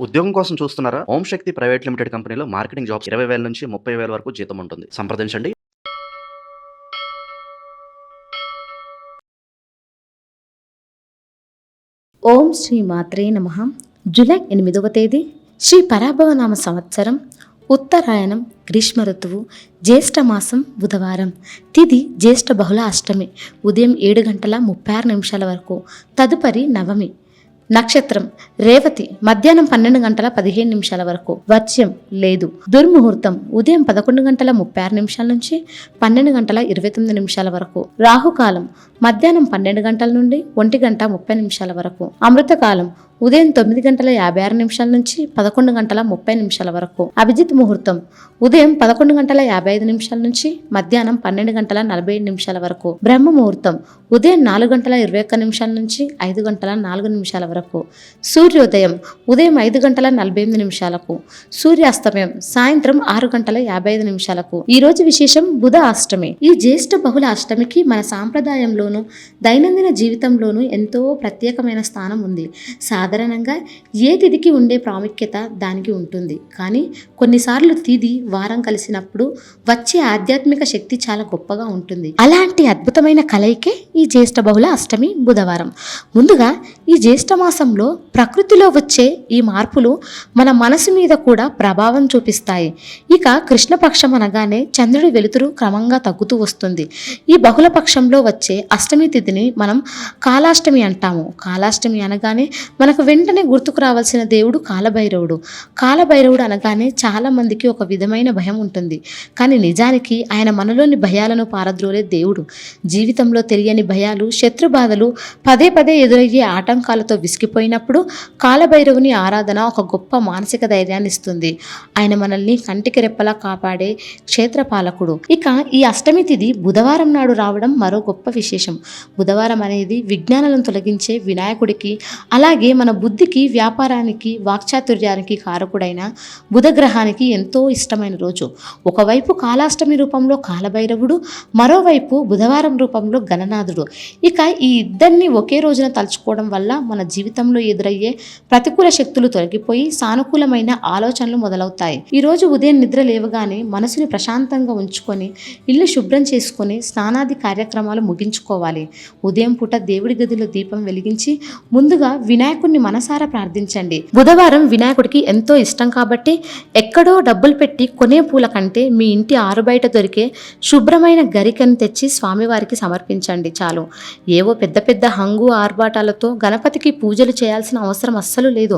ఉద్యోగం కోసం చూస్తున్నారా? ఓం శక్తి ప్రైవేట్ లిమిటెడ్ కంపెనీలో మార్కెటింగ్ జాబ్స్ 20,000 నుంచి 30,000 వరకు జీతం ఉంటుంది. సంప్రదించండి. ఓం శ్రీ మాత్రే నమః. జూలై 8వ తేదీ శ్రీ పరాభవనామ సంవత్సరం, ఉత్తరాయణం, గ్రీష్మ ఋతువు, జ్యేష్ఠ మాసం, బుధవారం. తిథి జ్యేష్ఠ బహుళ అష్టమి, ఉదయం 7:36 వరకు. తదుపరి నవమి. నక్షత్రం రేవతి, మధ్యాహ్నం 12:15 వరకు. వర్జ్యం లేదు. దుర్ముహూర్తం ఉదయం 11:36 నుంచి 12:29 వరకు. రాహుకాలం మధ్యాహ్నం 12 గంటల నుండి 1:30 వరకు. అమృతకాలం ఉదయం 9:56 నుంచి 11:30 వరకు. అభిజిత్ ముహూర్తం ఉదయం 11:55 నుంచి మధ్యాహ్నం 12:47 వరకు. బ్రహ్మ ముహూర్తం ఉదయం 4:21 నుంచి 5:04 వరకు. సూర్యోదయం ఉదయం 5:48. సూర్యాస్తమయం సాయంత్రం 6:55. ఈ రోజు విశేషం బుధ అష్టమి. ఈ జ్యేష్ఠ బహుళ అష్టమికి మన సాంప్రదాయంలోనూ దైనందిన జీవితంలోనూ ఎంతో ప్రత్యేకమైన స్థానం ఉంది. సాధారణంగా ఏ తిథికి ఉండే ప్రాముఖ్యత దానికి ఉంటుంది. కానీ కొన్నిసార్లు తిథి వారం కలిసినప్పుడు వచ్చే ఆధ్యాత్మిక శక్తి చాలా గొప్పగా ఉంటుంది. అలాంటి అద్భుతమైన కలయికే ఈ జ్యేష్ఠ బహుళ అష్టమి బుధవారం. ముందుగా ఈ జ్యేష్ఠ మాసంలో ప్రకృతిలో వచ్చే ఈ మార్పులు మన మనసు మీద కూడా ప్రభావం చూపిస్తాయి. ఇక కృష్ణపక్షం అనగానే చంద్రుడి వెలుతురు క్రమంగా తగ్గుతూ వస్తుంది. ఈ బహుళ పక్షంలో వచ్చే అష్టమి తిథిని మనం కాలాష్టమి అంటాము. కాలాష్టమి అనగానే మనకు వెంటనే గుర్తుకు రావాల్సిన దేవుడు కాలభైరవుడు. కాలభైరవుడు అనగానే చాలా మందికి ఒక విధమైన భయం ఉంటుంది. కానీ నిజానికి ఆయన మనలోని భయాలను పారద్రోలే దేవుడు. జీవితంలో తెలియని భయాలు, శత్రు బాధలు పదే పదే ఎదురయ్యే ఆటంకాలతో విసిగిపోయినప్పుడు కాలభైరవుని ఆరాధన ఒక గొప్ప మానసిక ధైర్యాన్ని ఇస్తుంది. ఆయన మనల్ని కంటికి రెప్పలా కాపాడే క్షేత్రపాలకుడు. ఇక ఈ అష్టమి తిథి బుధవారం నాడు రావడం మరో గొప్ప విశేషం. బుధవారం అనేది విజ్ఞానాలను తొలగించే వినాయకుడికి, అలాగే మన బుద్ధికి, వ్యాపారానికి, వాక్చాతుర్యానికి కారకుడైన బుధగ్రహానికి ఎంతో ఇష్టమైన రోజు. ఒకవైపు కాలాష్టమి రూపంలో కాలభైరవుడు, మరోవైపు బుధవారం రూపంలో గణనాథుడు. ఇక ఈ ఇద్దరిని ఒకే రోజున తలుచుకోవడం వల్ల మన జీవితంలో ఎదురయ్యే ప్రతికూల శక్తులు తొలగిపోయి సానుకూలమైన ఆలోచనలు మొదలవుతాయి. ఈ రోజు ఉదయం నిద్ర లేవగానే మనసుని ప్రశాంతంగా ఉంచుకొని ఇల్లు శుభ్రం చేసుకొని స్నానాది కార్యక్రమాలు ముగించుకోవాలి. ఉదయం పూట దేవుడి గదిలో దీపం వెలిగించి ముందుగా వినాయకుడిని మనసారా ప్రార్థించండి. బుధవారం వినాయకుడికి ఎంతో ఇష్టం కాబట్టి ఎక్కడో డబ్బులు పెట్టి కొనే పూల కంటే మీ ఇంటి ఆరుబయట దొరికే శుభ్రమైన గరికను తెచ్చి స్వామివారికి సమర్పించండి చాలు. ఏవో పెద్ద పెద్ద హంగు ఆర్భాటాలతో గణపతికి పూజలు చేయాల్సిన అవసరం అస్సలు లేదు.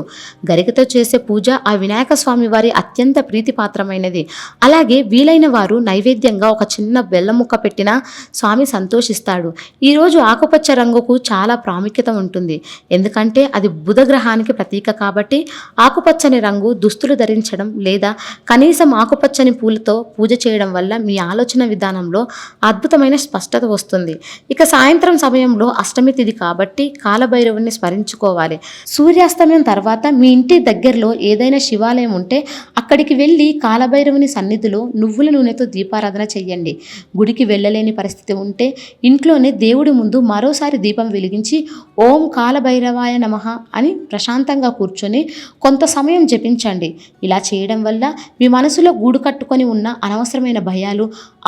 గరికతో చేసే పూజ ఆ వినాయక స్వామి వారి అత్యంత ప్రీతిపాత్రమైనది. అలాగే వీలైన వారు నైవేద్యంగా ఒక చిన్న బెల్లం ముక్క పెట్టినా స్వామి సంతోషిస్తాడు. ఈరోజు ఆకుపచ్చ రంగుకు చాలా ప్రాముఖ్యత ఉంటుంది. ఎందుకంటే అది బుధగ్రహానికి ప్రతీక కాబట్టి ఆకుపచ్చని రంగు దుస్తులు ధరించడం లేదా కనీసం ఆకుపచ్చని పూలతో పూజ చేయడం వల్ల మీ ఆలోచన విధానంలో అద్భుతమైన స్పష్టత వస్తుంది. ఇక సాయంత్రం సమయంలో అష్టమి తిథి కాబట్టి కాలభైరవుని స్మరించుకోవాలి. సూర్యాస్తమయం తర్వాత మీ ఇంటి దగ్గరలో ఏదైనా శివాలయం ఉంటే అక్కడికి వెళ్ళి కాలభైరవుని సన్నిధిలో నువ్వుల నూనెతో దీపారాధన చెయ్యండి. గుడికి వెళ్ళలేని పరిస్థితి ఉంటే ఇంట్లోనే దేవుడి ముందు మరోసారి దీపం వెలిగించి ఓం కాలభైరవాయ నమః అని ప్రశాంతంగా కూర్చొని కొంత సమయం జపించండి. ఇలా చేయడం వల్ల మీ మనసులో గూడు కట్టుకొని ఉన్న అనవసరమైన భయాలు,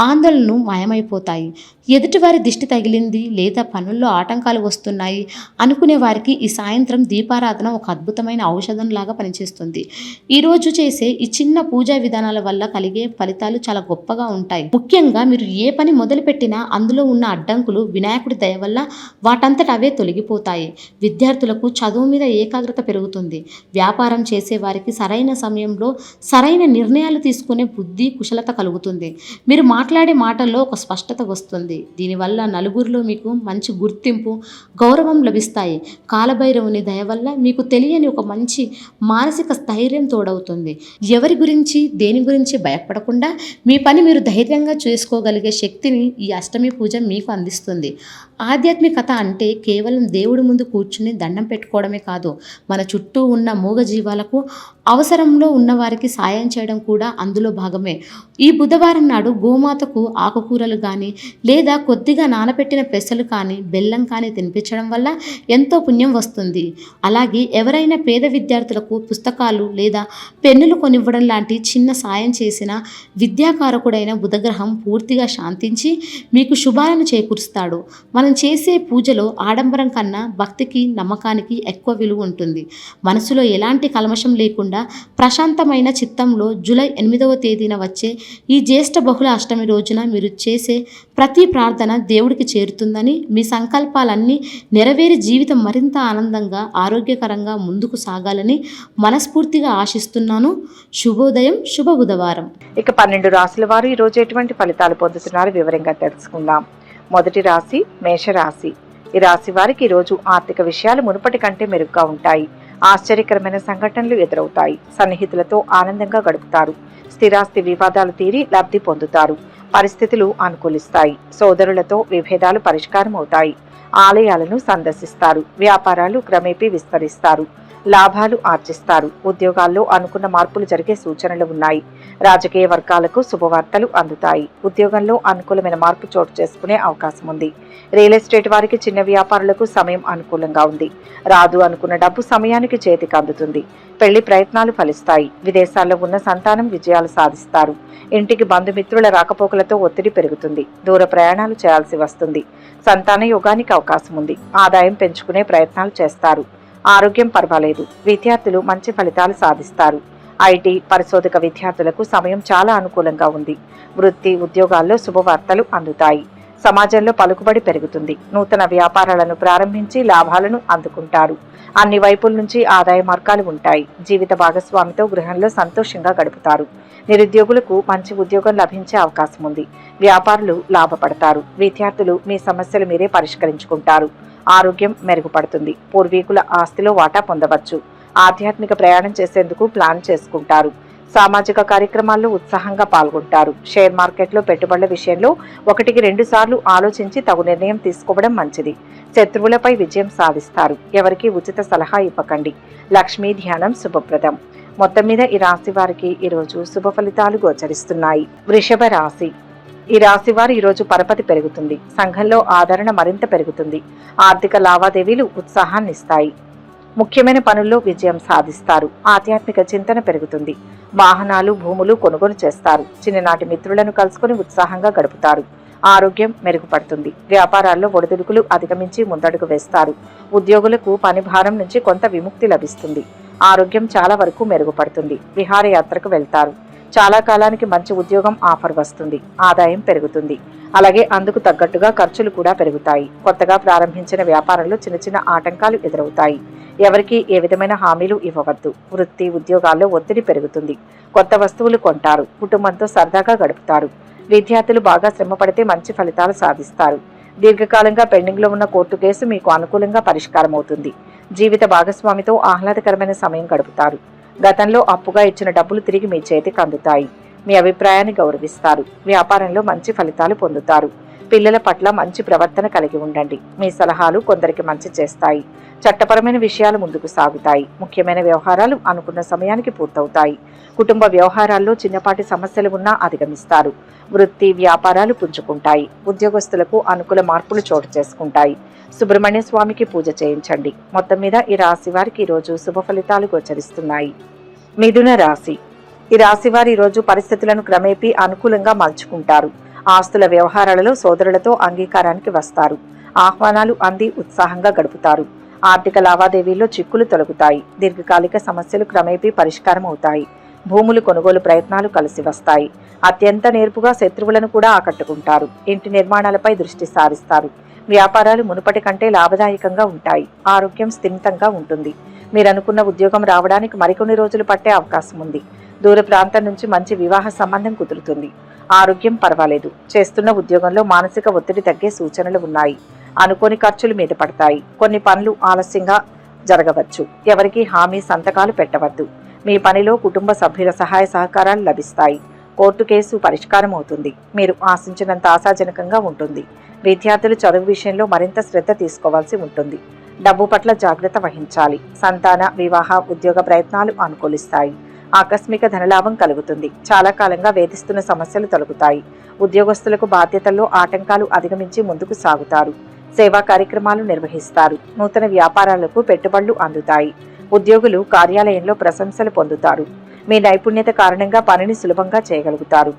ఆందోళనలు మాయమైపోతాయి. ఎదుటివారి దిష్టి తగిలింది లేదా పనుల్లో ఆటంకాలు వస్తున్నాయి అనుకునే వారికి ఈ సాయంత్రం దీపారాధన ఒక అద్భుతమైన ఔషధం లాగా పనిచేస్తుంది. ఈరోజు చేసే ఈ చిన్న పూజా విధానాల వల్ల కలిగే ఫలితాలు చాలా గొప్పగా ఉంటాయి. ముఖ్యంగా మీరు ఏ పని మొదలుపెట్టినా అందులో ఉన్న అడ్డంకులు వినాయకుడి దయ వల్ల వాటంతట అవే తొలగిపోతాయి. విద్యార్థులకు చదువు మీద ఏకాగ్రత పెరుగుతుంది. వ్యాపారం చేసే వారికి సరైన సమయంలో సరైన నిర్ణయాలు తీసుకునే బుద్ధి, కుశలత కలుగుతుంది. మీరు మాట్లాడే మాటల్లో ఒక స్పష్టత వస్తుంది. దీనివల్ల నలుగురిలో మీకు మంచి గుర్తింపు, గౌరవం లభిస్తాయి. కాలభైరవుని దయ వల్ల మీకు తెలియని ఒక మంచి మానసిక స్థైర్యం తోడవుతుంది. ఎవరి గురించి దేని గురించి భయపడకుండా మీ పని మీరు ధైర్యంగా చేసుకోగలిగే శక్తిని ఈ అష్టమి పూజ మీకు అందిస్తుంది. ఆధ్యాత్మికత అంటే కేవలం దేవుడి ముందు కూర్చుని దండం పెట్టుకోవడమే కాదు, మన చుట్టూ ఉన్న మూగ జీవాలకు, అవసరంలో ఉన్నవారికి సాయం చేయడం కూడా అందులో భాగమే. ఈ బుధవారం నాడు గోమాత గోమాతకు ఆకుకూరలు కానీ లేదా కొద్దిగా నానబెట్టిన పెసలు కానీ బెల్లం కానీ తినిపించడం వల్ల ఎంతో పుణ్యం వస్తుంది. అలాగే ఎవరైనా పేద విద్యార్థులకు పుస్తకాలు లేదా పెన్నులు కొనివ్వడం లాంటి చిన్న సాయం చేసిన విద్యాకారకుడైన బుధగ్రహం పూర్తిగా శాంతించి మీకు శుభాలను చేకూరుస్తాడు. మనం చేసే పూజలో ఆడంబరం కన్నా భక్తికి నమ్మకానికి ఎక్కువ విలువ ఉంటుంది. మనసులో ఎలాంటి కల్మషం లేకుండా ప్రశాంతమైన చిత్తంలో జూలై 8వ తేదీన వచ్చే ఈ జ్యేష్ఠ బహుళ అష్టమి రోజున మీరు చేసే ప్రతి ప్రార్థన దేవుడికి చేరుతుందని, మీ సంకల్పాలన్నీ నెరవేరి జీవితం మరింత ఆనందంగా ఆరోగ్యకరంగా ముందుకు సాగాలని మనస్ఫూర్తిగా ఆశిస్తున్నాను. శుభోదయం, శుభ బుధవారం. ఇక 12 రాశుల వారు ఈ రోజు ఎటువంటి ఫలితాలు పొందుతున్నారో వివరంగా తెలుసుకుందాం. మొదటి రాశి మేషరాశి. ఈ రాశి వారికి ఈ రోజు ఆర్థిక విషయాలు మునుపటి కంటే మెరుగ్గా ఉంటాయి. ఆశ్చర్యకరమైన సంఘటనలు ఎదురవుతాయి. సన్నిహితులతో ఆనందంగా గడుపుతారు. స్థిరాస్తి వివాదాలు తీరి లబ్ధి పొందుతారు. పరిస్థితులు అనుకూలిస్తాయి. సోదరులతో విభేదాలు పరిష్కారం అవుతాయి. ఆలయాలను సందర్శిస్తారు. వ్యాపారాలు క్రమేపీ విస్తరిస్తారు. లాభాలు ఆర్జిస్తారు. ఉద్యోగాల్లో అనుకున్న మార్పులు జరిగే సూచనలు ఉన్నాయి. రాజకీయ వర్గాలకు శుభవార్తలు అందుతాయి. ఉద్యోగంలో అనుకూలమైన మార్పు చోటు చేసుకునే అవకాశం ఉంది. రియల్ ఎస్టేట్ వారికి చిన్న వ్యాపారులకు సమయం అనుకూలంగా ఉంది. రాదు అనుకున్న డబ్బు సమయానికి చేతికి అందుతుంది. పెళ్లి ప్రయత్నాలు ఫలిస్తాయి. విదేశాల్లో ఉన్న సంతానం విజయాలు సాధిస్తారు. ఇంటికి బంధుమిత్రుల రాకపోకలతో ఒత్తిడి పెరుగుతుంది. దూర ప్రయాణాలు చేయాల్సి వస్తుంది. సంతాన యోగానికి అవకాశం ఉంది. ఆదాయం పెంచుకునే ప్రయత్నాలు చేస్తారు. ఆరోగ్యం పర్వాలేదు. విద్యార్థులు మంచి ఫలితాలు సాధిస్తారు. ఐటీ పరిశోధక విద్యార్థులకు సమయం చాలా అనుకూలంగా ఉంది. వృత్తి ఉద్యోగాల్లో శుభవార్తలు అందుతాయి. సమాజంలో పలుకుబడి పెరుగుతుంది. నూతన వ్యాపారాలను ప్రారంభించి లాభాలను అందుకుంటారు. అన్ని వైపుల నుంచి ఆదాయ మార్గాలు ఉంటాయి. జీవిత భాగస్వామితో గృహంలో సంతోషంగా గడుపుతారు. నిరుద్యోగులకు మంచి ఉద్యోగం లభించే అవకాశం ఉంది. వ్యాపారులు లాభపడతారు. విద్యార్థులు మీ సమస్యలు మీరే పరిష్కరించుకుంటారు. ఆరోగ్యం మెరుగుపడుతుంది. పూర్వీకుల ఆస్తిలో వాటా పొందవచ్చు. ఆధ్యాత్మిక ప్రయాణం చేసేందుకు ప్లాన్ చేసుకుంటారు. సామాజిక కార్యక్రమాల్లో ఉత్సాహంగా పాల్గొంటారు. షేర్ మార్కెట్లో పెట్టుబడుల విషయంలో 1-2 సార్లు ఆలోచించి తగు నిర్ణయం తీసుకోవడం మంచిది. శత్రువులపై విజయం సాధిస్తారు. ఎవరికి ఉచిత సలహా ఇవ్వకండి. లక్ష్మీ ధ్యానం శుభప్రదం. మొత్తం మీద ఈ రాశి వారికి ఈరోజు శుభ ఫలితాలు గోచరిస్తున్నాయి. వృషభ రాశి. ఈ రాశి వారు ఈరోజు పరపతి పెరుగుతుంది. సంఘంలో ఆదరణ మరింత పెరుగుతుంది. ఆర్థిక లావాదేవీలు ఉత్సాహాన్నిస్తాయి. ముఖ్యమైన పనుల్లో విజయం సాధిస్తారు. ఆధ్యాత్మిక చింతన పెరుగుతుంది. వాహనాలు భూములు కొనుగోలు చేస్తారు. చిన్ననాటి మిత్రులను కలుసుకుని ఉత్సాహంగా గడుపుతారు. ఆరోగ్యం మెరుగుపడుతుంది. వ్యాపారాల్లో ఒడిదుడుకులు అధిగమించి ముందడుగు వేస్తారు. ఉద్యోగులకు పని భారం నుంచి కొంత విముక్తి లభిస్తుంది. ఆరోగ్యం చాలా వరకు మెరుగుపడుతుంది. విహారయాత్రకు వెళ్తారు. చాలా కాలానికి మంచి ఉద్యోగం ఆఫర్ వస్తుంది. ఆదాయం పెరుగుతుంది. అలాగే అందుకు తగ్గట్టుగా ఖర్చులు కూడా పెరుగుతాయి. కొత్తగా ప్రారంభించిన వ్యాపారంలో చిన్న చిన్న ఆటంకాలు ఎదురవుతాయి. ఎవరికి ఏ విధమైన హామీలు ఇవ్వవద్దు. వృత్తి ఉద్యోగాల్లో ఒత్తిడి పెరుగుతుంది. కొత్త వస్తువులు కొంటారు. కుటుంబంతో సరదాగా గడుపుతారు. విద్యార్థులు బాగా శ్రమ పడితే మంచి ఫలితాలు సాధిస్తారు. దీర్ఘకాలంగా పెండింగ్లో ఉన్న కోర్టు కేసు మీకు అనుకూలంగా పరిష్కారం అవుతుంది. జీవిత భాగస్వామితో ఆహ్లాదకరమైన సమయం గడుపుతారు. గతంలో అప్పుగా ఇచ్చిన డబ్బులు తిరిగి మీ చేతికి అందుతాయి. మీ అభిప్రాయాన్ని గౌరవిస్తారు. వ్యాపారంలో మంచి ఫలితాలు పొందుతారు. పిల్లల పట్ల మంచి ప్రవర్తన కలిగి ఉండండి. మీ సలహాలు కొందరికి మంచి చేస్తాయి. చట్టపరమైన విషయాలు ముందుకు సాగుతాయి. ముఖ్యమైన వ్యవహారాలు అనుకున్న సమయానికి పూర్తవుతాయి. కుటుంబ వ్యవహారాల్లో చిన్నపాటి సమస్యలు ఉన్నా అధిగమిస్తారు. వృత్తి వ్యాపారాలు పుంజుకుంటాయి. ఉద్యోగస్తులకు అనుకూల మార్పులు చోటు చేసుకుంటాయి. సుబ్రహ్మణ్య స్వామికి పూజ చేయించండి. మొత్తం మీద ఈ రాశి వారికి ఈరోజు శుభ ఫలితాలు గోచరిస్తున్నాయి. మిథున రాశి. ఈ రాశి వారు ఈరోజు పరిస్థితులను క్రమేపీ అనుకూలంగా మలుచుకుంటారు. ఆస్తుల వ్యవహారాలలో సోదరులతో అంగీకారానికి వస్తారు. ఆహ్వానాలు అంది ఉత్సాహంగా గడుపుతారు. ఆర్థిక లావాదేవీల్లో చిక్కులు తొలగుతాయి. దీర్ఘకాలిక సమస్యలు క్రమేపీ పరిష్కారం అవుతాయి. భూములు కొనుగోలు ప్రయత్నాలు కలిసి వస్తాయి. అత్యంత నేర్పుగా శత్రువులను కూడా ఆకట్టుకుంటారు. ఇంటి నిర్మాణాలపై దృష్టి సారిస్తారు. వ్యాపారాలు మునుపటి కంటే లాభదాయకంగా ఉంటాయి. ఆరోగ్యం స్థిమితంగా ఉంటుంది. మీరు అనుకున్న ఉద్యోగం రావడానికి మరికొన్ని రోజులు పట్టే అవకాశం ఉంది. దూర ప్రాంతం నుంచి మంచి వివాహ సంబంధం కుదురుతుంది. ఆరోగ్యం పర్వాలేదు. చేస్తున్న ఉద్యోగంలో మానసిక ఒత్తిడి తగ్గే సూచనలు ఉన్నాయి. అనుకోని ఖర్చులు మీద పడతాయి. కొన్ని పనులు ఆలస్యంగా జరగవచ్చు. ఎవరికి హామీ సంతకాలు పెట్టవద్దు. మీ పనిలో కుటుంబ సభ్యుల సహాయ సహకారాలు లభిస్తాయి. కోర్టు కేసు పరిష్కారం అవుతుంది. మీరు ఆశించినంత ఆశాజనకంగా ఉంటుంది. విద్యార్థులు చదువు విషయంలో మరింత శ్రద్ధ తీసుకోవాల్సి ఉంటుంది. డబ్బు పట్ల జాగ్రత్త వహించాలి. సంతాన వివాహ ఉద్యోగ ప్రయత్నాలు అనుకూలిస్తాయి. ఆకస్మిక ధనలాభం కలుగుతుంది. చాలా కాలంగా వేధిస్తున్న సమస్యలు తొలగుతాయి. ఉద్యోగస్తులకు బాధ్యతల్లో ఆటంకాలు అధిగమించి ముందుకు సాగుతారు. సేవా కార్యక్రమాలు నిర్వహిస్తారు. నూతన వ్యాపారాలకు పెట్టుబడులు అందుతాయి. ఉద్యోగులు కార్యాలయంలో ప్రశంసలు పొందుతారు. మీ నైపుణ్యత కారణంగా పనిని సులభంగా చేయగలుగుతారు.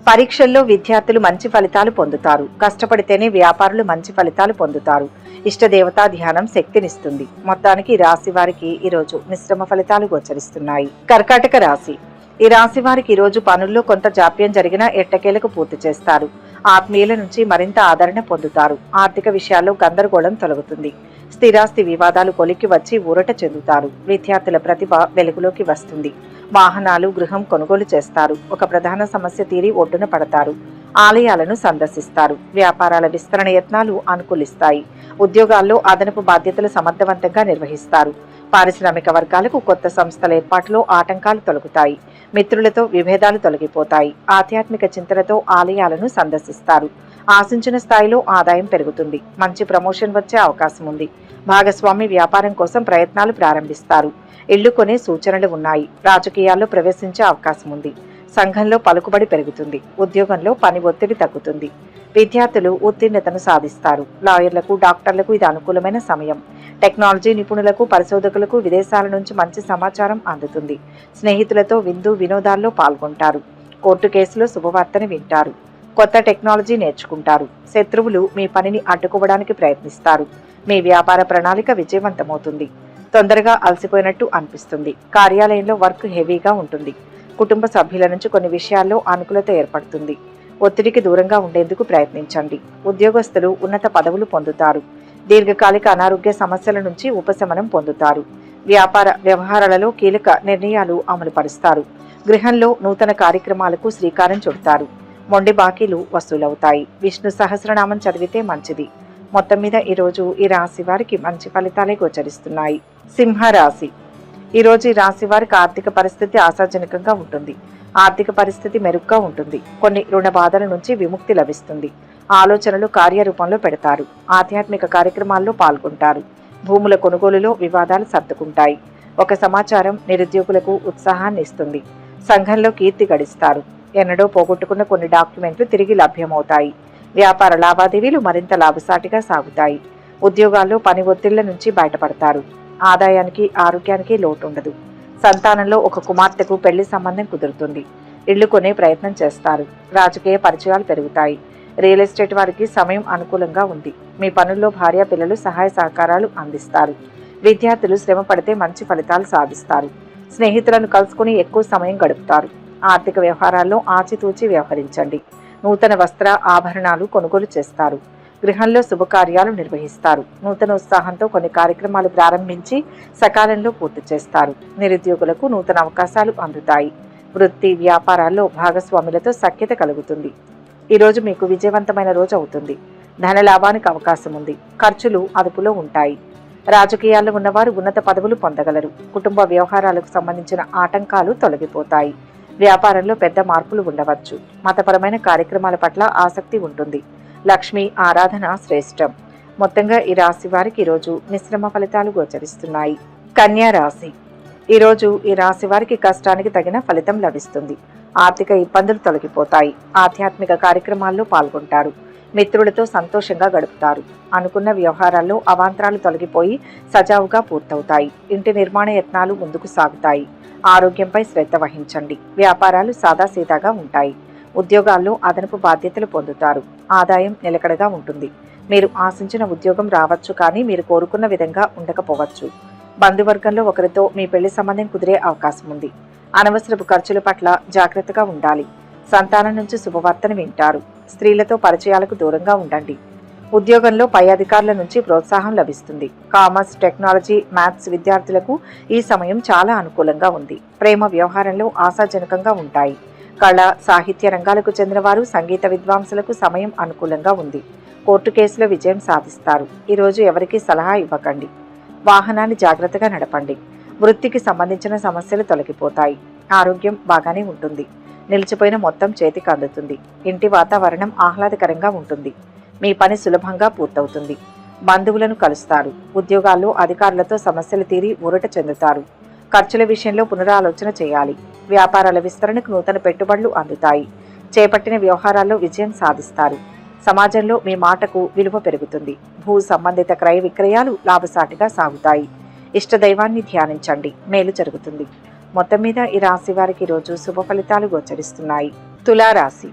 పరీక్షల్లో విద్యార్థులు మంచి ఫలితాలు పొందుతారు. కష్టపడితేనే వ్యాపారులు మంచి ఫలితాలు పొందుతారు. ఇష్టదేవతా ధ్యానం శక్తినిస్తుంది. మొత్తానికి ఈ రాశి వారికి ఈరోజు మిశ్రమ ఫలితాలు గోచరిస్తున్నాయి. కర్కాటక రాశి. ఈ రాశి వారికి ఈరోజు పనుల్లో కొంత జాప్యం జరిగినా ఎట్టకేలకు పూర్తి చేస్తారు. ఆత్మీయుల నుంచి మరింత ఆదరణ పొందుతారు. ఆర్థిక విషయాల్లో గందరగోళం తొలగుతుంది. స్థిరాస్తి వివాదాలు కొలిక్కి వచ్చి ఊరట చెందుతారు. విద్యార్థుల ప్రతిభ వెలుగులోకి వస్తుంది. వాహనాలు, గృహం కొనుగోలు చేస్తారు. ఒక ప్రధాన సమస్య తీరి ఒడ్డున పడతారు. ఆలయాలను సందర్శిస్తారు. వ్యాపారాల విస్తరణ యత్నాలు అనుకూలిస్తాయి. ఉద్యోగాల్లో అదనపు బాధ్యతలు సమర్థవంతంగా నిర్వహిస్తారు. పారిశ్రామిక వర్గాలకు కొత్త సంస్థల ఏర్పాటులో ఆటంకాలు తొలగుతాయి. మిత్రులతో విభేదాలు తొలగిపోతాయి. ఆధ్యాత్మిక చింతనతో ఆలయాలను సందర్శిస్తారు. ఆశించిన స్థాయిలో ఆదాయం పెరుగుతుంది. మంచి ప్రమోషన్ వచ్చే అవకాశం ఉంది. భాగస్వామి వ్యాపారం కోసం ప్రయత్నాలు ప్రారంభిస్తారు. ఇళ్లు కొనే సూచనలు ఉన్నాయి. రాజకీయాల్లో ప్రవేశించే అవకాశం ఉంది. సంఘంలో పలుకుబడి పెరుగుతుంది. ఉద్యోగంలో పని ఒత్తిడి తగ్గుతుంది. విద్యార్థులు ఉత్తీర్ణతను సాధిస్తారు. లాయర్లకు, డాక్టర్లకు ఇది అనుకూలమైన సమయం. టెక్నాలజీ నిపుణులకు, పరిశోధకులకు విదేశాల నుంచి మంచి సమాచారం అందుతుంది. స్నేహితులతో విందు వినోదాల్లో పాల్గొంటారు. కోర్టు కేసులో శుభవార్తను వింటారు. కొత్త టెక్నాలజీ నేర్చుకుంటారు. శత్రువులు మీ పనిని అడ్డుకోవడానికి ప్రయత్నిస్తారు. మీ వ్యాపార ప్రణాళిక విజయవంతమవుతుంది. తొందరగా అలసిపోయినట్టు అనిపిస్తుంది. కార్యాలయంలో వర్క్ హెవీగా ఉంటుంది. కుటుంబ సభ్యుల నుంచి కొన్ని విషయాల్లో అనుకూలత ఏర్పడుతుంది. ఒత్తిడికి దూరంగా ఉండేందుకు ప్రయత్నించండి. ఉద్యోగస్తులు ఉన్నత పదవులు పొందుతారు. దీర్ఘకాలిక అనారోగ్య సమస్యల నుంచి ఉపశమనం పొందుతారు. వ్యాపార వ్యవహారాలలో కీలక నిర్ణయాలు అమలు పరుస్తారు. గృహంలో నూతన కార్యక్రమాలకు శ్రీకారం చుడతారు. మొండి బాకీలు వసూలవుతాయి. విష్ణు సహస్రనామం చదివితే మంచిది. మొత్తం మీద ఈరోజు ఈ రాశి వారికి మంచి ఫలితాలే గోచరిస్తున్నాయి. సింహరాశి. ఈరోజు ఈ రాశి వారికి ఆర్థిక పరిస్థితి ఆశాజనకంగా ఉంటుంది. ఆర్థిక పరిస్థితి మెరుగ్గా ఉంటుంది. కొన్ని రుణ బాధల నుంచి విముక్తి లభిస్తుంది. ఆలోచనలు కార్యరూపంలో పెడతారు. ఆధ్యాత్మిక కార్యక్రమాల్లో పాల్గొంటారు. భూముల కొనుగోలులో వివాదాలు సర్దుకుంటాయి. ఒక సమాచారం నిరుద్యోగులకు ఉత్సాహాన్ని ఇస్తుంది. సంఘంలో కీర్తి గడిస్తారు. ఎన్నడో పోగొట్టుకున్న కొన్ని డాక్యుమెంట్లు తిరిగి లభ్యమవుతాయి. వ్యాపార లావాదేవీలు మరింత లాభసాటిగా సాగుతాయి. ఉద్యోగాల్లో పని ఒత్తిళ్ల నుంచి బయటపడతారు. ఆదాయానికి, ఆరోగ్యానికి లోటు ఉండదు. సంతానంలో ఒక కుమార్తెకు పెళ్లి సంబంధం కుదురుతుంది. ఇళ్లు కొనే ప్రయత్నం చేస్తారు. రాజకీయ పరిచయాలు పెరుగుతాయి. రియల్ ఎస్టేట్ వారికి సమయం అనుకూలంగా ఉంది. మీ పనుల్లో భార్య పిల్లలు సహాయ సహకారాలు అందిస్తారు. విద్యార్థులు శ్రమ పడితే మంచి ఫలితాలు సాధిస్తారు. స్నేహితులను కలుసుకుని ఎక్కువ సమయం గడుపుతారు. ఆర్థిక వ్యవహారాల్లో ఆచితూచి వ్యవహరించండి. నూతన వస్త్ర ఆభరణాలు కొనుగోలు చేస్తారు. గృహంలో శుభకార్యాలు నిర్వహిస్తారు. నూతన ఉత్సాహంతో కొన్ని కార్యక్రమాలు ప్రారంభించి సకాలంలో పూర్తి చేస్తారు. నిరుద్యోగులకు నూతన అవకాశాలు అందుతాయి. వృత్తి వ్యాపారాల్లో భాగస్వాములతో సఖ్యత కలుగుతుంది. ఈరోజు మీకు విజయవంతమైన రోజు అవుతుంది. ధన లాభానికి అవకాశం ఉంది. ఖర్చులు అదుపులో ఉంటాయి. రాజకీయాల్లో ఉన్నవారు ఉన్నత పదవులు పొందగలరు. కుటుంబ వ్యవహారాలకు సంబంధించిన ఆటంకాలు తొలగిపోతాయి. వ్యాపారంలో పెద్ద మార్పులు ఉండవచ్చు. మతపరమైన కార్యక్రమాల పట్ల ఆసక్తి ఉంటుంది. లక్ష్మీ ఆరాధన శ్రేష్టం. మొత్తంగా ఈ రాశి వారికి ఈరోజు మిశ్రమ ఫలితాలు గోచరిస్తున్నాయి. కన్యా రాశి. ఈరోజు ఈ రాశి వారికి కష్టానికి తగిన ఫలితం లభిస్తుంది. ఆర్థిక ఇబ్బందులు తొలగిపోతాయి. ఆధ్యాత్మిక కార్యక్రమాల్లో పాల్గొంటారు. మిత్రులతో సంతోషంగా గడుపుతారు. అనుకున్న వ్యవహారాల్లో అవాంతరాలు తొలగిపోయి సజావుగా పూర్తవుతాయి. ఇంటి నిర్మాణ యత్నాలు ముందుకు సాగుతాయి. ఆరోగ్యంపై శ్రద్ధ వహించండి. వ్యాపారాలు సాదాసీదాగా ఉంటాయి. ఉద్యోగాల్లో అదనపు బాధ్యతలు పొందుతారు. ఆదాయం నిలకడగా ఉంటుంది. మీరు ఆశించిన ఉద్యోగం రావచ్చు, కానీ మీరు కోరుకున్న విధంగా ఉండకపోవచ్చు. బంధువర్గంలో ఒకరితో మీ పెళ్లి సంబంధం కుదిరే అవకాశం ఉంది. అనవసరపు ఖర్చుల పట్ల జాగ్రత్తగా ఉండాలి. సంతానం నుంచి శుభవార్తను వింటారు. స్త్రీలతో పరిచయాలకు దూరంగా ఉండండి. ఉద్యోగంలో పై అధికారుల నుంచి ప్రోత్సాహం లభిస్తుంది. కామర్స్, టెక్నాలజీ, మ్యాథ్స్ విద్యార్థులకు ఈ సమయం చాలా అనుకూలంగా ఉంది. ప్రేమ వ్యవహారంలో ఆశాజనకంగా ఉంటాయి. కళ, సాహిత్య రంగాలకు చెందిన వారు, సంగీత విద్వాంసులకు సమయం అనుకూలంగా ఉంది. కోర్టు కేసులో విజయం సాధిస్తారు. ఈరోజు ఎవరికీ సలహా ఇవ్వకండి. వాహనాన్ని జాగ్రత్తగా నడపండి. వృత్తికి సంబంధించిన సమస్యలు తొలగిపోతాయి. ఆరోగ్యం బాగానే ఉంటుంది. నిలిచిపోయిన మొత్తం చేతికి అందుతుంది. ఇంటి వాతావరణం ఆహ్లాదకరంగా ఉంటుంది. మీ పని సులభంగా పూర్తవుతుంది. బంధువులను కలుస్తారు. ఉద్యోగాల్లో అధికారులతో సమస్యలు తీరి ఊరట చెందుతారు. ఖర్చుల విషయంలో పునరాలోచన చేయాలి. వ్యాపారాల విస్తరణకు నూతన పెట్టుబడులు అందుతాయి. చేపట్టిన వ్యవహారాల్లో విజయం సాధిస్తారు. సమాజంలో మీ మాటకు విలువ పెరుగుతుంది. భూ సంబంధిత క్రయ విక్రయాలు లాభసాటిగా సాగుతాయి. ఇష్టదైవాన్ని ధ్యానించండి, మేలు జరుగుతుంది. మొత్తం మీద ఈ రాశి వారికి ఈరోజు శుభ ఫలితాలు గోచరిస్తున్నాయి. తులారాశి.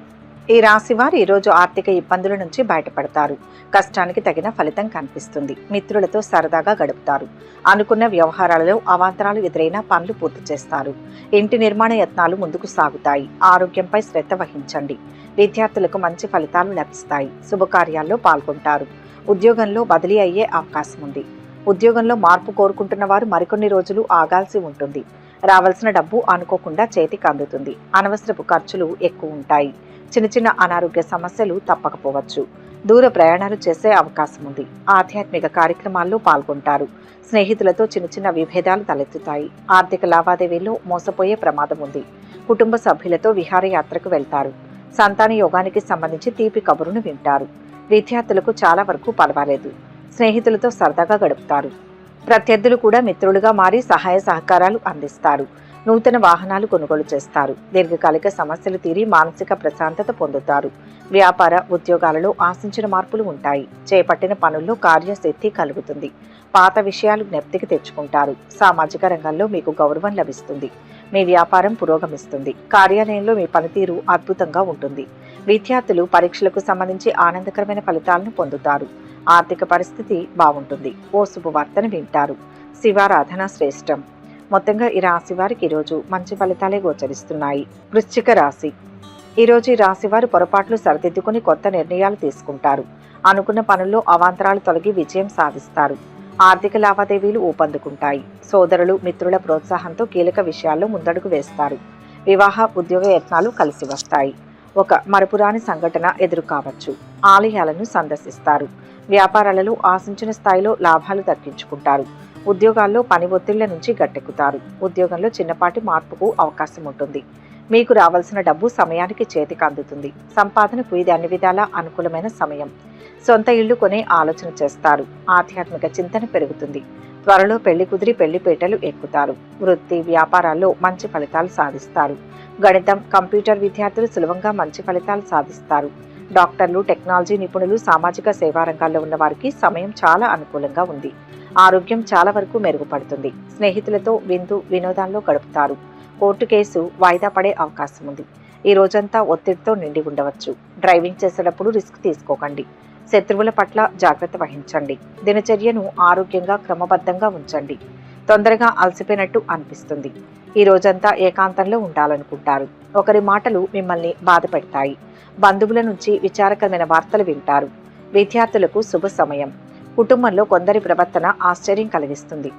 ఈ రాశి వారు ఈరోజు ఆర్థిక ఇబ్బందుల నుంచి బయటపడతారు. కష్టానికి తగిన ఫలితం కనిపిస్తుంది. మిత్రులతో సరదాగా గడుపుతారు. అనుకున్న వ్యవహారాలలో అవాంతరాలు ఎదురైన పనులు పూర్తి చేస్తారు. ఇంటి నిర్మాణ యత్నాలు ముందుకు సాగుతాయి. ఆరోగ్యంపై శ్రద్ధ వహించండి. విద్యార్థులకు మంచి ఫలితాలు లభిస్తాయి. శుభకార్యాల్లో పాల్గొంటారు. ఉద్యోగంలో బదిలీ అయ్యే అవకాశం ఉంది. ఉద్యోగంలో మార్పు కోరుకుంటున్న వారు మరికొన్ని రోజులు ఆగాల్సి ఉంటుంది. రావాల్సిన డబ్బు అనుకోకుండా చేతికి అందుతుంది. అనవసరపు ఖర్చులు ఎక్కువ ఉంటాయి. చిన్న చిన్న అనారోగ్య సమస్యలు తప్పకపోవచ్చు. దూర ప్రయాణాలు చేసే అవకాశం ఉంది. ఆధ్యాత్మిక కార్యక్రమాల్లో పాల్గొంటారు. స్నేహితులతో చిన్న చిన్న విభేదాలు తలెత్తుతాయి. ఆర్థిక లావాదేవీల్లో మోసపోయే ప్రమాదం ఉంది. కుటుంబ సభ్యులతో విహారయాత్రకు వెళ్తారు. సంతాన యోగానికి సంబంధించి తీపి కబురును వింటారు. విద్యార్థులకు చాలా వరకు పర్వాలేదు. స్నేహితులతో సరదాగా గడుపుతారు. ప్రత్యర్థులు కూడా మిత్రులుగా మారి సహాయ సహకారాలు అందిస్తారు. నూతన వాహనాలు కొనుగోలు చేస్తారు. దీర్ఘకాలిక సమస్యలు తీరి మానసిక ప్రశాంతత పొందుతారు. వ్యాపార ఉద్యోగాలలో ఆశించిన మార్పులు ఉంటాయి. చేపట్టిన పనుల్లో కార్యసిద్ధి కలుగుతుంది. పాత విషయాలు జ్ఞప్తికి తెచ్చుకుంటారు. సామాజిక రంగంలో మీకు గౌరవం లభిస్తుంది. మీ వ్యాపారం పురోగమిస్తుంది. కార్యాలయంలో మీ పనితీరు అద్భుతంగా ఉంటుంది. విద్యార్థులు పరీక్షలకు సంబంధించి ఆనందకరమైన ఫలితాలను పొందుతారు. ఆర్థిక పరిస్థితి బాగుంటుంది. ఓ శుభవార్తను వింటారు. శివారాధన శ్రేష్టం. మొత్తంగా ఈ రాశి వారికి ఈరోజు మంచి ఫలితాలే గోచరిస్తున్నాయి. వృశ్చిక రాశి. ఈరోజు ఈ రాశి వారు పొరపాట్లు సరిదిద్దుకుని కొత్త నిర్ణయాలు తీసుకుంటారు. అనుకున్న పనుల్లో అవాంతరాలు తొలగి విజయం సాధిస్తారు. ఆర్థిక లావాదేవీలు ఊపందుకుంటాయి. సోదరులు మిత్రుల ప్రోత్సాహంతో కీలక విషయాల్లో ముందడుగు వేస్తారు. వివాహ ఉద్యోగ యత్నాలు కలిసి వస్తాయి. ఒక మరపురాని సంఘటన ఎదురు కావచ్చు. ఆలయాలను సందర్శిస్తారు. వ్యాపారాలలో ఆశించిన స్థాయిలో లాభాలు దక్కించుకుంటారు. ఉద్యోగాల్లో పని ఒత్తిళ్ల నుంచి గట్టెక్కుతారు. ఉద్యోగంలో చిన్నపాటి మార్పుకు అవకాశం ఉంటుంది. మీకు రావాల్సిన డబ్బు సమయానికి చేతికి అందుతుంది. సంపాదనకు ఇది అన్ని విధాలా అనుకూలమైన సమయం. సొంత ఇళ్లు కొనే ఆలోచన చేస్తారు. ఆధ్యాత్మిక చింతన పెరుగుతుంది. త్వరలో పెళ్లి కుదిరి పెళ్లిపేటలు ఎక్కుతారు. వృత్తి వ్యాపారాల్లో మంచి ఫలితాలు సాధిస్తారు. గణితం కంప్యూటర్ విద్యార్థులు సులభంగా మంచి ఫలితాలు సాధిస్తారు. డాక్టర్లు టెక్నాలజీ నిపుణులు సామాజిక సేవా రంగాల్లో ఉన్న వారికి సమయం చాలా అనుకూలంగా ఉంది. ఆరోగ్యం చాలా వరకు మెరుగుపడుతుంది. స్నేహితులతో వినోదాల్లో గడుపుతారు. కోర్టు కేసు వాయిదా పడే అవకాశం ఉంది. ఈ రోజంతా ఒత్తిడితో నిండి ఉండవచ్చు. డ్రైవింగ్ చేసేటప్పుడు రిస్క్ తీసుకోకండి. శత్రువుల పట్ల జాగ్రత్త వహించండి. దినచర్యను ఆరోగ్యంగా క్రమబద్ధంగా ఉంచండి. తొందరగా అలసిపోయినట్టు అనిపిస్తుంది. ఈ రోజంతా ఏకాంతంలో ఉండాలనుకుంటారు. ఒకరి మాటలు మిమ్మల్ని బాధ పెడతాయి. బంధువుల నుంచి విచారకరమైన వార్తలు వింటారు. విద్యార్థులకు శుభ సమయం. కుటుంబంలో కొందరి ప్రవర్తన ఆశ్చర్యం కలిగిస్తుంది.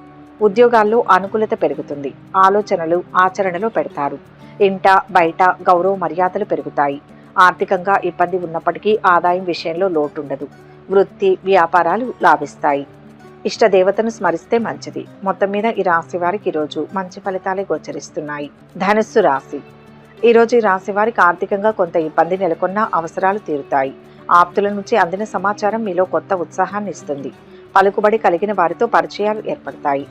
ఉద్యోగాల్లో అనుకూలత పెరుగుతుంది. ఆలోచనలు ఆచరణలో పెడతారు. ఇంట బయట గౌరవ మర్యాదలు పెరుగుతాయి. ఆర్థికంగా ఇబ్బంది ఉన్నప్పటికీ ఆదాయం విషయంలో లోటుండదు. వృత్తి వ్యాపారాలు లాభిస్తాయి. ఇష్టదేవతను స్మరిస్తే మంచిది. మొత్తం మీద ఈ రాశి వారికి ఈరోజు మంచి ఫలితాలే గోచరిస్తున్నాయి. ధనుస్సు రాశి. ఈరోజు ఈ రాశి వారికి ఆర్థికంగా కొంత ఇబ్బంది నెలకొన్న అవసరాలు తీరుతాయి. ఆప్తుల నుంచి అందిన సమాచారం మీలో కొత్త ఉత్సాహాన్ని ఇస్తుంది. పలుకుబడి కలిగిన వారితో పరిచయాలు ఏర్పడతాయి.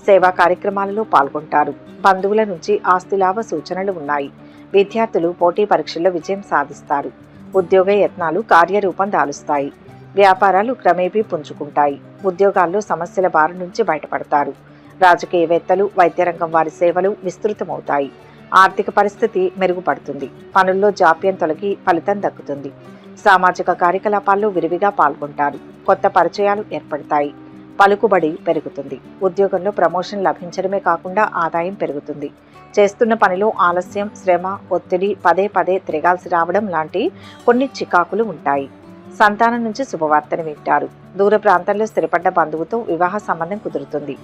సేవా కార్యక్రమాలలో పాల్గొంటారు. బంధువుల నుంచి ఆస్తి లాభ సూచనలు ఉన్నాయి. విద్యార్థులు పోటీ పరీక్షల్లో విజయం సాధిస్తారు. ఉద్యోగ యత్నాలు కార్యరూపం దాలుస్తాయి. వ్యాపారాలు క్రమేపీ పుంజుకుంటాయి. ఉద్యోగాల్లో సమస్యల బారి నుంచి బయటపడతారు. రాజకీయవేత్తలు వైద్య రంగం వారి సేవలు విస్తృతమవుతాయి. ఆర్థిక పరిస్థితి మెరుగుపడుతుంది. పనుల్లో జాప్యం తొలగి ఫలితం దక్కుతుంది. సామాజిక కార్యకలాపాల్లో విరివిగా పాల్గొంటారు. కొత్త పరిచయాలు ఏర్పడతాయి. పలుకుబడి పెరుగుతుంది. ఉద్యోగంలో ప్రమోషన్ లభించడమే కాకుండా ఆదాయం పెరుగుతుంది. చేస్తున్న పనిలో ఆలస్యం శ్రమ ఒత్తిడి పదే పదే తిరగాల్సి రావడం లాంటి కొన్ని చికాకులు ఉంటాయి. సంతానం నుంచి శుభవార్తను వింటారు. దూర ప్రాంతంలో స్థిరపడ్డ బంధువుతో వివాహ సంబంధం కుదురుతుంది.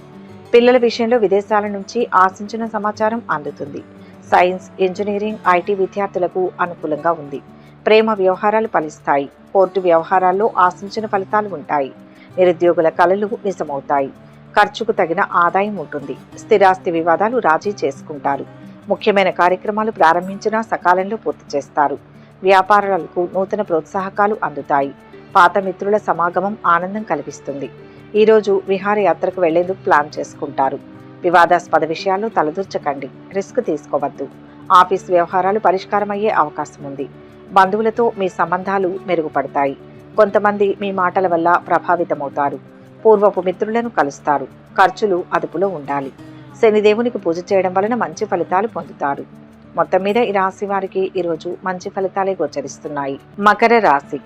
పిల్లల విషయంలో విదేశాల నుంచి ఆశించిన సమాచారం అందుతుంది. సైన్స్ ఇంజనీరింగ్ ఐటీ విద్యార్థులకు అనుకూలంగా ఉంది. ప్రేమ వ్యవహారాలు ఫలిస్తాయి. కోర్టు వ్యవహారాల్లో ఆశించిన ఫలితాలు ఉంటాయి. నిరుద్యోగుల కలలు నిజమవుతాయి. ఖర్చుకు తగిన ఆదాయం ఉంటుంది. స్థిరాస్తి వివాదాలు రాజీ చేసుకుంటారు. ముఖ్యమైన కార్యక్రమాలు ప్రారంభించినా సకాలంలో పూర్తి చేస్తారు. వ్యాపారాలకు నూతన ప్రోత్సాహకాలు అందుతాయి. పాత మిత్రుల సమాగమం ఆనందం కలిగిస్తుంది. ఈరోజు విహారయాత్రకు వెళ్లేందుకు ప్లాన్ చేసుకుంటారు. వివాదాస్పద విషయాల్లో తలదూర్చకండి, రిస్క్ తీసుకోవద్దు. ఆఫీస్ వ్యవహారాలు పరిష్కారమయ్యే అవకాశం ఉంది. బంధువులతో మీ సంబంధాలు మెరుగుపడతాయి. కొంతమంది మీ మాటల వల్ల ప్రభావితమవుతారు. పూర్వపు మిత్రులను కలుస్తారు. ఖర్చులు అదుపులో ఉండాలి. శనిదేవునికి పూజ చేయడం వలన మంచి ఫలితాలు పొందుతారు. మొత్తం మీద ఈ రాశి వారికి ఈరోజు మంచి ఫలితాలే గోచరిస్తున్నాయి. మకర రాశి.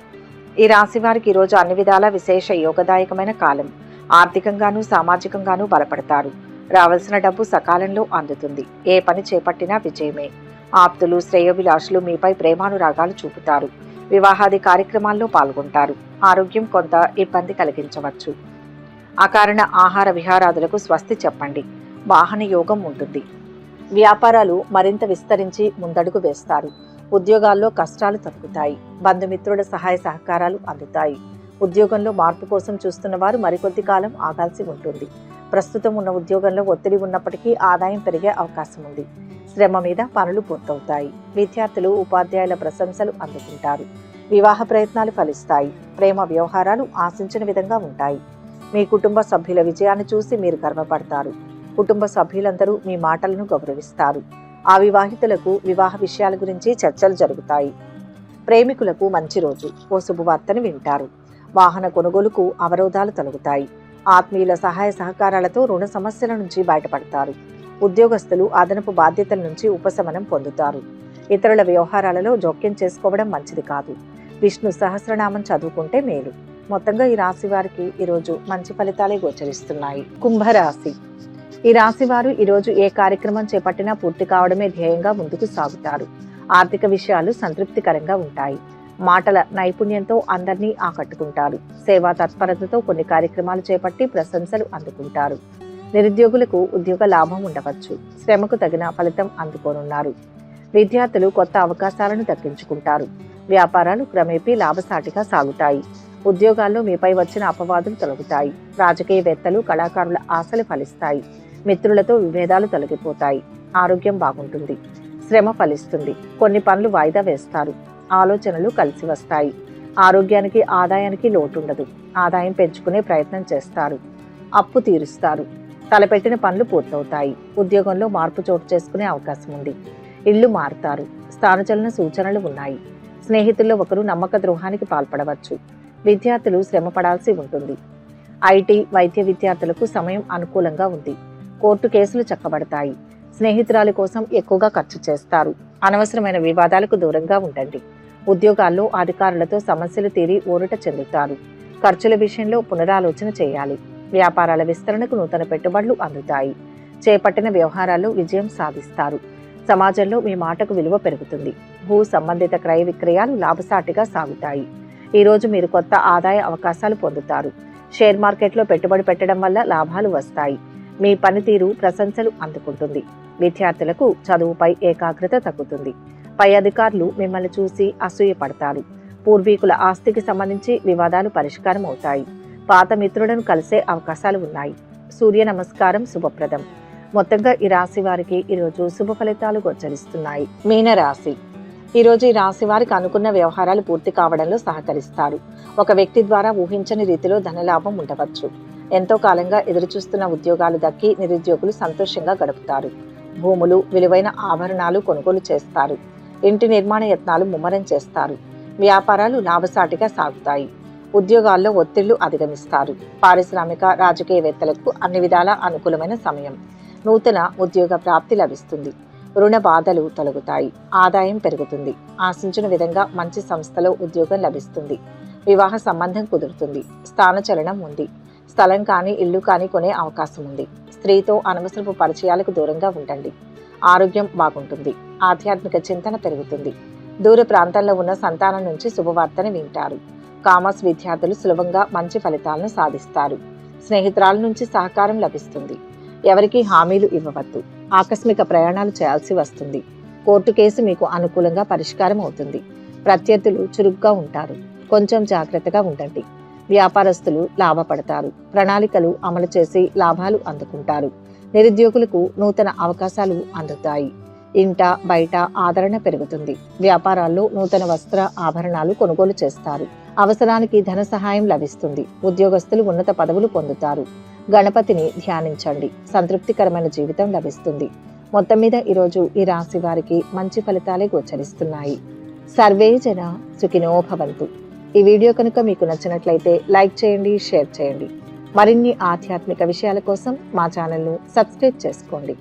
ఈ రాశి వారికి ఈరోజు అన్ని విధాలా విశేష యోగదాయకమైన కాలం. ఆర్థికంగానూ సామాజికంగానూ బలపడతారు. రావాల్సిన డబ్బు సకాలంలో అందుతుంది. ఏ పని చేపట్టినా విజయమే. ఆప్తులు, శ్రేయోభిలాషులు మీపై ప్రేమానురాగాలు చూపుతారు. వివాహాది కార్యక్రమాల్లో పాల్గొంటారు. ఆరోగ్యం కొంత ఇబ్బంది కలిగించవచ్చు. అకారణ ఆహార విహారాదులకు స్వస్తి చెప్పండి. వాహన యోగం ఉంటుంది. వ్యాపారాలు మరింత విస్తరించి ముందడుగు వేస్తారు. ఉద్యోగాల్లో కష్టాలు తగ్గుతాయి. బంధుమిత్రుల సహాయ సహకారాలు అందుతాయి. ఉద్యోగంలో మార్పు కోసం చూస్తున్న వారు మరికొద్ది కాలం ఆగాల్సి ఉంటుంది. ప్రస్తుతం ఉన్న ఉద్యోగంలో ఒత్తిడి ఉన్నప్పటికీ ఆదాయం పెరిగే అవకాశం ఉంది. శ్రమ మీద పనులు పూర్తవుతాయి. విద్యార్థులు, ఉపాధ్యాయుల ప్రశంసలు అందుకుంటారు. వివాహ ప్రయత్నాలు ఫలిస్తాయి. ప్రేమ వ్యవహారాలు ఆశించిన విధంగా ఉంటాయి. మీ కుటుంబ సభ్యుల విజయాన్ని చూసి మీరు గర్వపడతారు. కుటుంబ సభ్యులందరూ మీ మాటలను గౌరవిస్తారు. అవివాహితులకు వివాహ విషయాల గురించి చర్చలు జరుగుతాయి. ప్రేమికులకు మంచి రోజు. ఓ శుభవార్తను వింటారు. వాహన కొనుగోలుకు అవరోధాలు తొలగుతాయి. ఆత్మీయుల సహాయ సహకారాలతో రుణ సమస్యల నుంచి బయటపడతారు. ఉద్యోగస్తులు అదనపు బాధ్యతల నుంచి ఉపశమనం పొందుతారు. ఇతరుల వ్యవహారాలలో జోక్యం చేసుకోవడం మంచిది కాదు. విష్ణు సహస్రనామం చదువుకుంటే మేలు. మొత్తంగా ఈ రాశి వారికి ఈరోజు మంచి ఫలితాలే గోచరిస్తున్నాయి. కుంభరాశి. ఈ రాశి వారు ఈరోజు ఏ కార్యక్రమం చేపట్టినా పూర్తి కావడమే ధ్యేయంగా ముందుకు సాగుతారు. ఆర్థిక విషయాలు సంతృప్తికరంగా ఉంటాయి. మాటల నైపుణ్యంతో అందరినీ ఆకట్టుకుంటారు. సేవా తత్పరతతో కొన్ని కార్యక్రమాలు చేపట్టి ప్రశంసలు అందుకుంటారు. నిరుద్యోగులకు ఉద్యోగ లాభం ఉండవచ్చు. శ్రమకు తగిన ఫలితం అందుకోనున్నారు. విద్యార్థులు కొత్త అవకాశాలను దక్కించుకుంటారు. వ్యాపారాలు క్రమేపీ లాభసాటిగా సాగుతాయి. ఉద్యోగాల్లో మీపై వచ్చిన అపవాదులు తొలగుతాయి. రాజకీయవేత్తలు, కళాకారుల ఆశలు ఫలిస్తాయి. మిత్రులతో విభేదాలు తొలగిపోతాయి. ఆరోగ్యం బాగుంటుంది. శ్రమ ఫలిస్తుంది. కొన్ని పనులు వాయిదా వేస్తారు. ఆలోచనలు కలిసి వస్తాయి. ఆరోగ్యానికి, ఆదాయానికి లోటుండదు. ఆదాయం పెంచుకునే ప్రయత్నం చేస్తారు. అప్పు తీరుస్తారు. తలపెట్టిన పనులు పూర్తవుతాయి. ఉద్యోగంలో మార్పు చోటు చేసుకునే అవకాశం ఉంది. ఇల్లు మారుతారు. స్థానచలన సూచనలు ఉన్నాయి. స్నేహితుల్లో ఒకరు నమ్మక ద్రోహానికి పాల్పడవచ్చు. విద్యార్థులు శ్రమ పడాల్సి ఉంటుంది. ఐటీ, వైద్య విద్యార్థులకు సమయం అనుకూలంగా ఉంది. కోర్టు కేసులు చక్కబడతాయి. స్నేహితురాలి కోసం ఎక్కువగా ఖర్చు చేస్తారు. అనవసరమైన వివాదాలకు దూరంగా ఉండండి. ఉద్యోగాల్లో అధికారులతో సమస్యలు తీరి ఊరట చెందుతారు. ఖర్చుల విషయంలో పునరాలోచన చేయాలి. వ్యాపారాల విస్తరణకు నూతన పెట్టుబడులు అందుతాయి. చేపట్టిన వ్యవహారాల్లో విజయం సాధిస్తారు. సమాజంలో మీ మాటకు విలువ పెరుగుతుంది. భూ సంబంధిత క్రయ విక్రయాలు లాభసాటిగా సాగుతాయి. ఈరోజు మీరు కొత్త ఆదాయ అవకాశాలు పొందుతారు. షేర్ మార్కెట్లో పెట్టుబడి పెట్టడం వల్ల లాభాలు వస్తాయి. మీ పనితీరు ప్రశంసలు అందుకుంటుంది. విద్యార్థులకు చదువుపై ఏకాగ్రత తగ్గుతుంది. పై అధికారులు మిమ్మల్ని చూసి అసూయపడతారు. పూర్వీకుల ఆస్తికి సంబంధించి వివాదాలు పరిష్కారం అవుతాయి. పాత మిత్రులను కలిసే అవకాశాలు ఉన్నాయి. సూర్య నమస్కారం శుభప్రదం. మొత్తంగా ఈ రాశి వారికి ఈరోజు శుభ ఫలితాలు గోచరిస్తున్నాయి. మీనరాశి. ఈరోజు ఈ రాశి వారికి అనుకున్న వ్యవహారాలు పూర్తి కావడంలో సహకరిస్తారు. ఒక వ్యక్తి ద్వారా ఊహించని రీతిలో ధనలాభం ఉండవచ్చు. ఎంతో కాలంగా ఎదురుచూస్తున్న ఉద్యోగాలు దక్కి నిరుద్యోగులు సంతోషంగా గడుపుతారు. భూములు, విలువైన ఆభరణాలు కొనుగోలు చేస్తారు. ఇంటి నిర్మాణ యత్నాలు ముమ్మరం చేస్తారు. వ్యాపారాలు లాభసాటిగా సాగుతాయి. ఉద్యోగాల్లో ఒత్తిళ్లు అధిగమిస్తారు. పారిశ్రామిక, రాజకీయవేత్తలకు అన్ని విధాలా అనుకూలమైన సమయం. నూతన ఉద్యోగ ప్రాప్తి లభిస్తుంది. రుణ బాధలు తొలగుతాయి. ఆదాయం పెరుగుతుంది. ఆశించిన విధంగా మంచి సంస్థలో ఉద్యోగం లభిస్తుంది. వివాహ సంబంధం కుదురుతుంది. స్థానచలనం ఉంది. స్థలం కానీ, ఇల్లు కానీ కొనే అవకాశం ఉంది. స్త్రీతో అనవసరపు పరిచయాలకు దూరంగా ఉండండి. ఆరోగ్యం బాగుంటుంది. ఆధ్యాత్మిక చింతన పెరుగుతుంది. దూర ప్రాంతాల్లో ఉన్న సంతానం నుంచి శుభవార్తను వింటారు. కామర్స్ విద్యార్థులు సులభంగా మంచి ఫలితాలను సాధిస్తారు. స్నేహితురాల నుంచి సహకారం లభిస్తుంది. ఎవరికి హామీలు ఇవ్వవద్దు. ఆకస్మిక ప్రయాణాలు చేయాల్సి వస్తుంది. కోర్టు కేసు మీకు అనుకూలంగా పరిష్కారం అవుతుంది. ప్రత్యర్థులు చురుగ్గా ఉంటారు. కొంచెం జాగ్రత్తగా ఉండండి. వ్యాపారస్తులు లాభపడతారు. ప్రణాళికలు అమలు చేసి లాభాలు అందుకుంటారు. నిరుద్యోగులకు నూతన అవకాశాలు అందుతాయి. ఇంట బయట ఆదరణ పెరుగుతుంది. వ్యాపారాల్లో నూతన వస్త్ర ఆభరణాలు కొనుగోలు చేస్తారు. అవసరానికి ధన సహాయం లభిస్తుంది. ఉద్యోగస్తులు ఉన్నత పదవులు పొందుతారు. గణపతిని ధ్యానించండి. సంతృప్తికరమైన జీవితం లభిస్తుంది. మొత్తం మీద ఈరోజు ఈ రాశి వారికి మంచి ఫలితాలే గోచరిస్తున్నాయి. సర్వే జన సుఖినో భవంతు. ఈ వీడియో కనుక మీకు నచ్చినట్లయితే లైక్ చేయండి, షేర్ చేయండి. మరిన్ని ఆధ్యాత్మిక విషయాల కోసం మా ఛానల్ను సబ్స్క్రైబ్ చేసుకోండి.